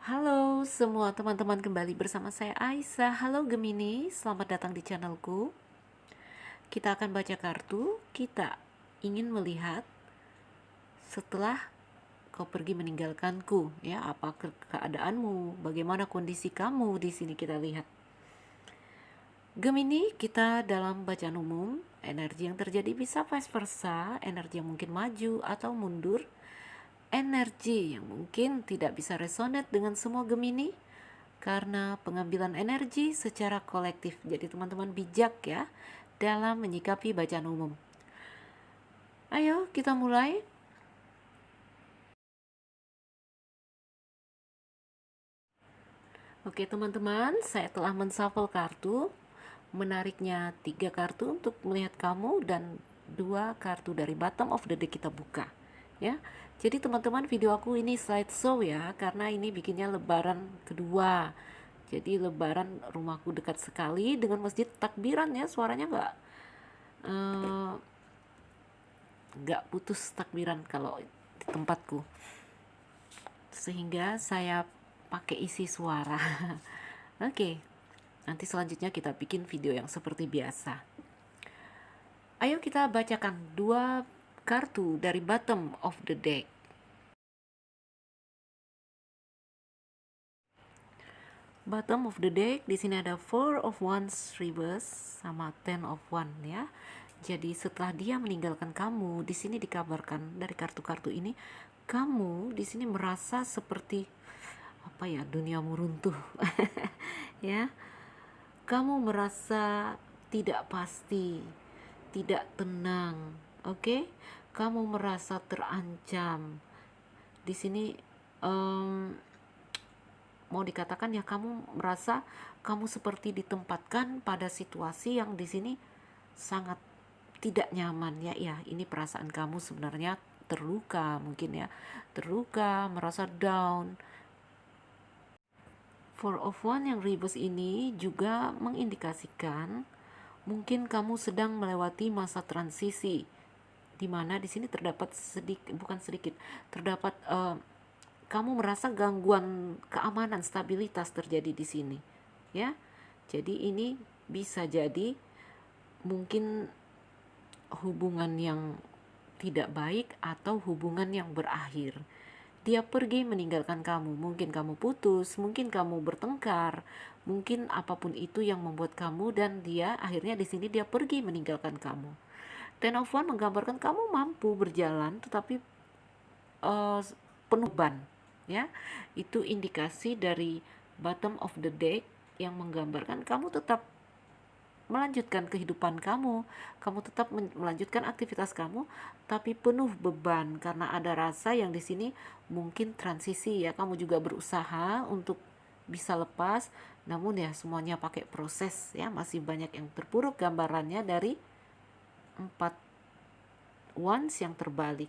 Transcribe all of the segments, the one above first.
Halo semua teman-teman, kembali bersama saya Aisyah. Halo Gemini, selamat datang di channelku. Kita akan baca kartu. Kita ingin melihat setelah kau pergi meninggalkanku, ya, apa keadaanmu, bagaimana kondisi kamu di sini kita lihat. Gemini, kita dalam bacaan umum, energi yang terjadi bisa vice versa, energi yang mungkin maju atau mundur, energi yang mungkin tidak bisa resonate dengan semua Gemini karena pengambilan energi secara kolektif. Jadi teman-teman bijak ya dalam menyikapi bacaan umum. Ayo kita mulai. Oke teman-teman, saya telah menshuffle kartu. Menariknya 3 kartu untuk melihat kamu dan 2 kartu dari bottom of the deck kita buka. Ya, jadi teman-teman, video aku ini slideshow ya, karena ini bikinnya lebaran kedua. Jadi lebaran rumahku dekat sekali dengan masjid takbiran ya, suaranya eh, nggak putus takbiran kalau di tempatku, sehingga saya pakai isi suara. Oke, nanti selanjutnya kita bikin video yang seperti biasa. Ayo kita bacakan 2 kartu dari bottom of the deck. Bottom of the deck di sini ada 4 of Wands reverse sama 10 of Wands ya. Jadi setelah dia meninggalkan kamu, di sini dikabarkan dari kartu-kartu ini, kamu di sini merasa seperti apa ya, duniamu runtuh. Ya. Kamu merasa tidak pasti, tidak tenang. Oke? Kamu merasa terancam. Di sini mau dikatakan ya, kamu merasa kamu seperti ditempatkan pada situasi yang di sini sangat tidak nyaman ya. Ya, ini perasaan kamu sebenarnya terluka mungkin ya. Terluka, merasa down. Four of Wands yang reverse ini juga mengindikasikan mungkin kamu sedang melewati masa transisi, di mana di sini terdapat terdapat kamu merasa gangguan keamanan, stabilitas terjadi di sini, ya. Jadi ini bisa jadi mungkin hubungan yang tidak baik atau hubungan yang berakhir. Dia pergi meninggalkan kamu, mungkin kamu putus, mungkin kamu bertengkar, mungkin apapun itu yang membuat kamu, dan dia akhirnya di sini dia pergi meninggalkan kamu. Ten of Wands menggambarkan kamu mampu berjalan tetapi uh, penuh beban ya. Itu indikasi dari bottom of the deck yang menggambarkan kamu tetap melanjutkan kehidupan kamu, kamu tetap melanjutkan aktivitas kamu, tapi penuh beban karena ada rasa yang di sini mungkin transisi ya. Kamu juga berusaha untuk bisa lepas, namun ya semuanya pakai proses ya. Masih banyak yang terpuruk gambarannya dari 4 wands yang terbalik.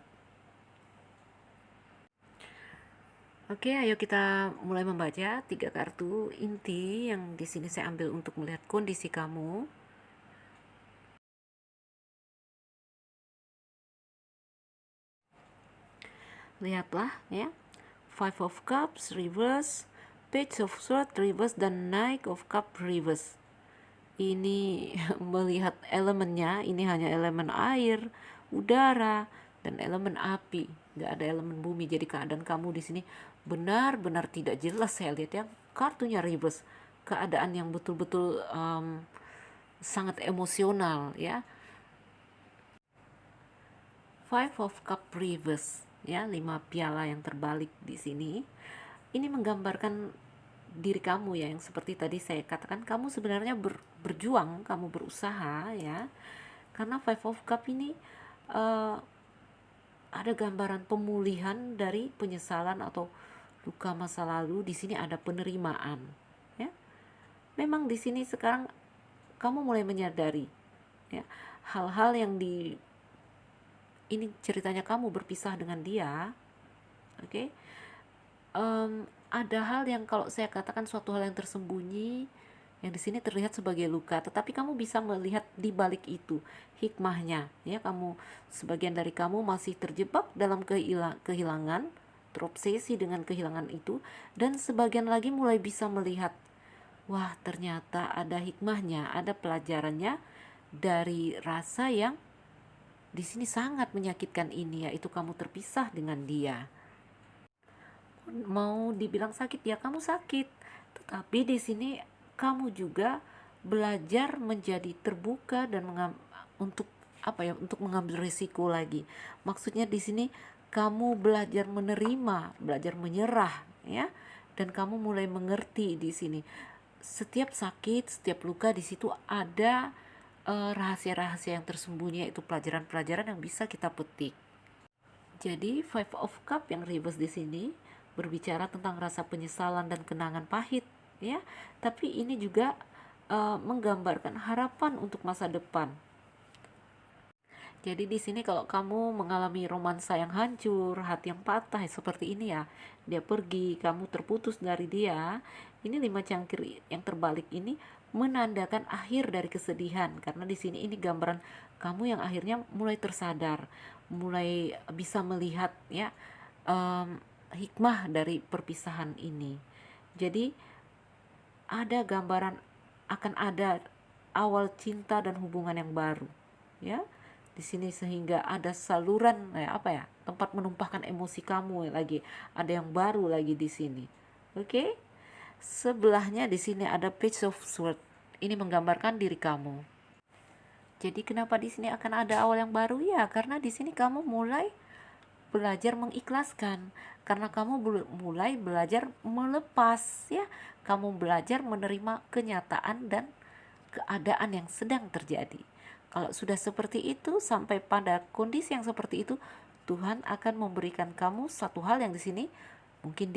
Oke, ayo kita mulai membaca 3 kartu inti yang di sini saya ambil untuk melihat kondisi kamu. Lihatlah ya. Five of Cups reverse, Page of Swords reverse, dan Knight of Cups reverse. Ini melihat elemennya, ini hanya elemen air, udara, dan elemen api. Nggak ada elemen bumi. Jadi keadaan kamu di sini benar-benar tidak jelas. Saya lihat ya, kartunya reverse. Keadaan yang betul-betul sangat emosional ya. Five of Cup reverse ya, 5 piala yang terbalik di sini. Ini menggambarkan diri kamu ya, yang seperti tadi saya katakan, kamu sebenarnya berjuang, kamu berusaha ya. Karena Five of Cup ini ada gambaran pemulihan dari penyesalan atau luka masa lalu. Di sini ada penerimaan ya. Memang di sini sekarang kamu mulai menyadari ya, hal-hal yang ini ceritanya kamu berpisah dengan dia. Oke. Ada hal yang kalau saya katakan suatu hal yang tersembunyi, yang di sini terlihat sebagai luka, tetapi kamu bisa melihat di balik itu hikmahnya ya. Sebagian dari kamu masih terjebak dalam kehilangan, terobsesi dengan kehilangan itu, dan sebagian lagi mulai bisa melihat, wah ternyata ada hikmahnya, ada pelajarannya dari rasa yang di sini sangat menyakitkan ini, yaitu kamu terpisah dengan dia. Mau dibilang sakit ya kamu sakit, tetapi di sini kamu juga belajar menjadi terbuka dan untuk untuk mengambil risiko lagi. Maksudnya di sini kamu belajar menerima, belajar menyerah, ya, dan kamu mulai mengerti di sini. Setiap sakit, setiap luka di situ ada rahasia-rahasia yang tersembunyi, yaitu pelajaran-pelajaran yang bisa kita petik. Jadi Five of Cup yang reverse di sini berbicara tentang rasa penyesalan dan kenangan pahit, ya. Tapi ini juga menggambarkan harapan untuk masa depan. Jadi di sini kalau kamu mengalami romansa yang hancur, hati yang patah seperti ini ya, dia pergi, kamu terputus dari dia. Ini 5 cangkir yang terbalik ini menandakan akhir dari kesedihan, karena di sini ini gambaran kamu yang akhirnya mulai tersadar, mulai bisa melihat ya hikmah dari perpisahan ini. Jadi ada gambaran akan ada awal cinta dan hubungan yang baru, ya. Di sini sehingga ada saluran tempat menumpahkan emosi kamu lagi, ada yang baru lagi di sini. Oke? Sebelahnya di sini ada Page of Swords. Ini menggambarkan diri kamu. Jadi kenapa di sini akan ada awal yang baru ya? Karena di sini kamu mulai belajar mengikhlaskan, karena kamu mulai belajar melepas, ya. Kamu belajar menerima kenyataan dan keadaan yang sedang terjadi. Kalau sudah seperti itu, sampai pada kondisi yang seperti itu, Tuhan akan memberikan kamu satu hal yang di sini mungkin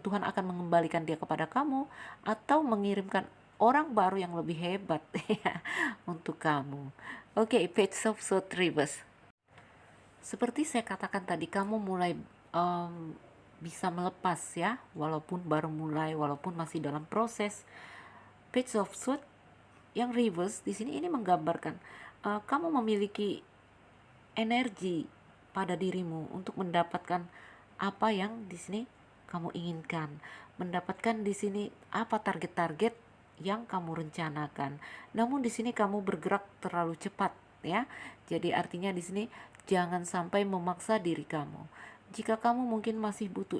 Tuhan akan mengembalikan dia kepada kamu, atau mengirimkan orang baru yang lebih hebat untuk kamu. Oke, Page of Swords reverse. Seperti saya katakan tadi, kamu mulai bisa melepas ya, walaupun baru mulai, walaupun masih dalam proses. Page of Swords yang reverse di sini ini menggambarkan kamu memiliki energi pada dirimu untuk mendapatkan apa yang di sini kamu inginkan, mendapatkan di sini apa target-target yang kamu rencanakan. Namun di sini kamu bergerak terlalu cepat, ya. Jadi artinya di sini jangan sampai memaksa diri kamu. Jika kamu mungkin masih butuh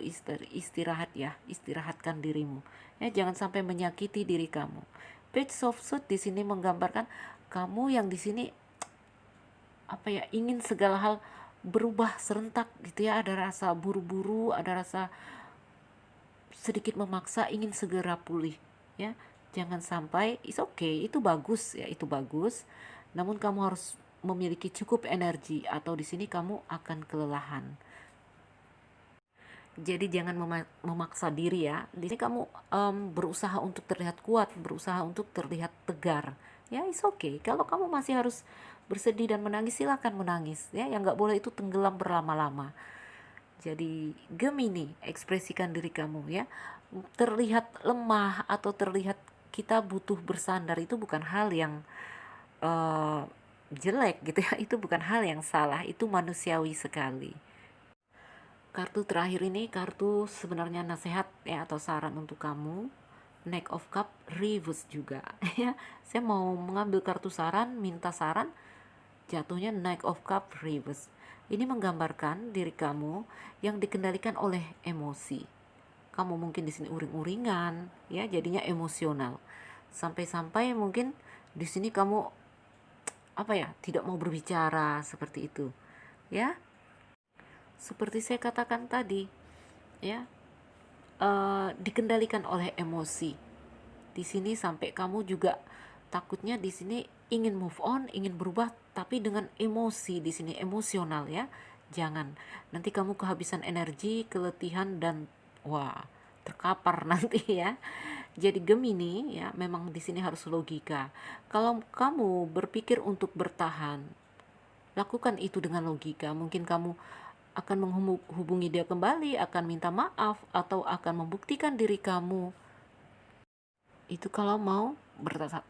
istirahat ya, istirahatkan dirimu. Ya, jangan sampai menyakiti diri kamu. Page of Swords di sini menggambarkan kamu yang di sini ingin segala hal berubah serentak gitu ya, ada rasa buru-buru, ada rasa sedikit memaksa ingin segera pulih, ya. Jangan sampai, it's okay, itu bagus ya, itu bagus. Namun kamu harus memiliki cukup energi, atau di sini kamu akan kelelahan. Jadi jangan memaksa diri ya. Di sini kamu berusaha untuk terlihat kuat, berusaha untuk terlihat tegar. Ya, it's okay. Kalau kamu masih harus bersedih dan menangis, silakan menangis. Ya, yang nggak boleh itu tenggelam berlama-lama. Jadi Gemini, ekspresikan diri kamu ya. Terlihat lemah atau terlihat kita butuh bersandar itu bukan hal yang jelek gitu ya. Itu bukan hal yang salah. Itu manusiawi sekali. Kartu terakhir ini kartu sebenarnya nasihat ya, atau saran untuk kamu. Knight of Cup reverse juga ya. Saya mau mengambil kartu saran, minta saran, jatuhnya Knight of Cup reverse. Ini menggambarkan diri kamu yang dikendalikan oleh emosi. Kamu mungkin di sini uring-uringan ya, jadinya emosional. Sampai-sampai mungkin di sini kamu tidak mau berbicara seperti itu. Ya. Seperti saya katakan tadi, ya, dikendalikan oleh emosi. Di sini sampai kamu juga takutnya di sini ingin move on, ingin berubah, tapi dengan emosi di sini emosional ya. Jangan, nanti kamu kehabisan energi, keletihan dan terkapar nanti ya. Jadi Gemini ya, memang di sini harus logika. Kalau kamu berpikir untuk bertahan, lakukan itu dengan logika. Mungkin kamu akan menghubungi dia kembali, akan minta maaf, atau akan membuktikan diri kamu. Itu kalau mau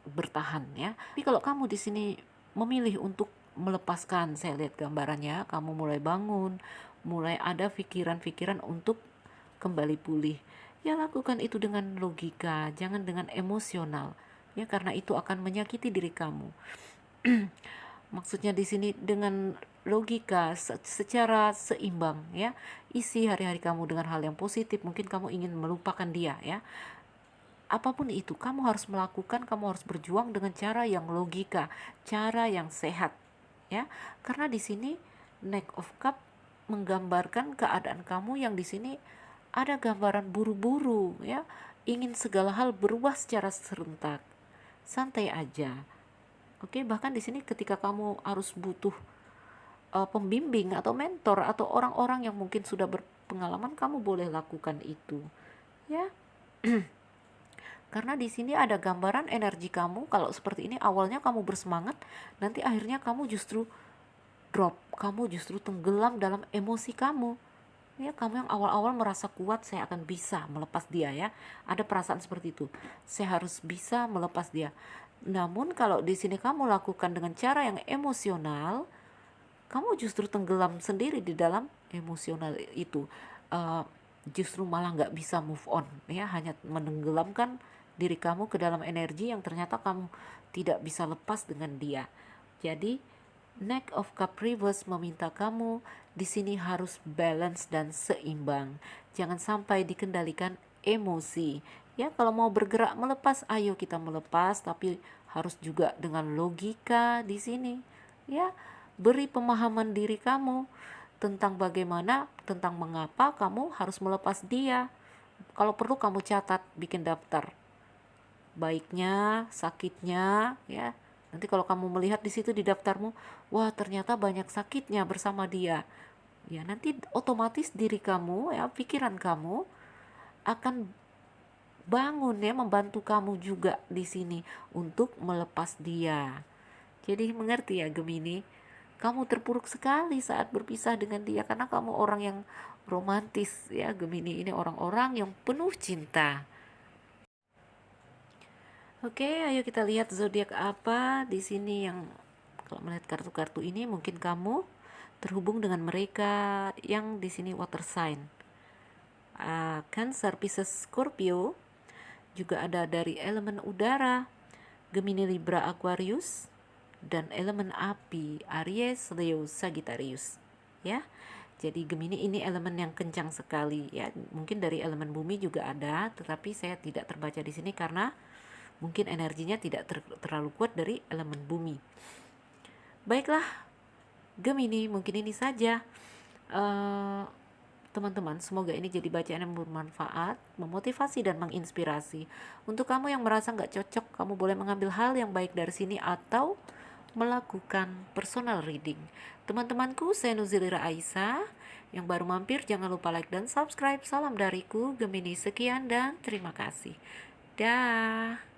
bertahan ya. Tapi kalau kamu di sini memilih untuk melepaskan, saya lihat gambarannya, kamu mulai bangun, mulai ada pikiran-pikiran untuk kembali pulih. Ya lakukan itu dengan logika, jangan dengan emosional. Ya karena itu akan menyakiti diri kamu. Maksudnya di sini dengan logika secara seimbang ya. Isi hari-hari kamu dengan hal yang positif. Mungkin kamu ingin melupakan dia ya. Apapun itu, kamu harus melakukan, kamu harus berjuang dengan cara yang logika, cara yang sehat ya. Karena di sini Knight of Cup menggambarkan keadaan kamu yang di sini ada gambaran buru-buru ya. Ingin segala hal berubah secara serentak. Santai aja. Oke, bahkan di sini ketika kamu harus butuh pembimbing atau mentor atau orang-orang yang mungkin sudah berpengalaman, kamu boleh lakukan itu ya. Karena di sini ada gambaran energi kamu kalau seperti ini, awalnya kamu bersemangat, nanti akhirnya kamu justru drop, kamu justru tenggelam dalam emosi kamu ya. Kamu yang awal-awal merasa kuat, saya akan bisa melepas dia ya, ada perasaan seperti itu, saya harus bisa melepas dia. Namun kalau di sini kamu lakukan dengan cara yang emosional, kamu justru tenggelam sendiri di dalam emosional itu. Justru malah nggak bisa move on ya, hanya menenggelamkan diri kamu ke dalam energi yang ternyata kamu tidak bisa lepas dengan dia. Jadi Knight of Cup Reverse meminta kamu di sini harus balance dan seimbang. Jangan sampai dikendalikan emosi. Ya, kalau mau bergerak melepas, ayo kita melepas, tapi harus juga dengan logika di sini. Ya, beri pemahaman diri kamu tentang bagaimana, tentang mengapa kamu harus melepas dia. Kalau perlu kamu catat, bikin daftar. Baiknya, sakitnya, ya. Nanti kalau kamu melihat di situ di daftarmu, wah ternyata banyak sakitnya bersama dia. Ya, nanti otomatis diri kamu, ya, pikiran kamu akan bangun ya, membantu kamu juga di sini untuk melepas dia. Jadi mengerti ya Gemini? Kamu terpuruk sekali saat berpisah dengan dia karena kamu orang yang romantis ya. Gemini ini orang-orang yang penuh cinta. Oke, ayo kita lihat zodiak apa di sini yang kalau melihat kartu-kartu ini mungkin kamu terhubung dengan mereka yang di sini water sign. Cancer, Pisces, Scorpio, juga ada dari elemen udara, Gemini, Libra, Aquarius, dan elemen api, Aries, Leo, Sagittarius. Ya, jadi Gemini ini elemen yang kencang sekali ya. Mungkin dari elemen bumi juga ada, tetapi saya tidak terbaca di sini karena mungkin energinya tidak terlalu kuat dari elemen bumi. Baiklah, Gemini, mungkin ini saja teman-teman. Semoga ini jadi bacaan yang bermanfaat, memotivasi dan menginspirasi. Untuk kamu yang merasa nggak cocok, kamu boleh mengambil hal yang baik dari sini atau melakukan personal reading. Teman-temanku, saya Nuzilira Aisyah. Yang baru mampir jangan lupa like dan subscribe. Salam dariku, Gemini, sekian dan terima kasih. Dah.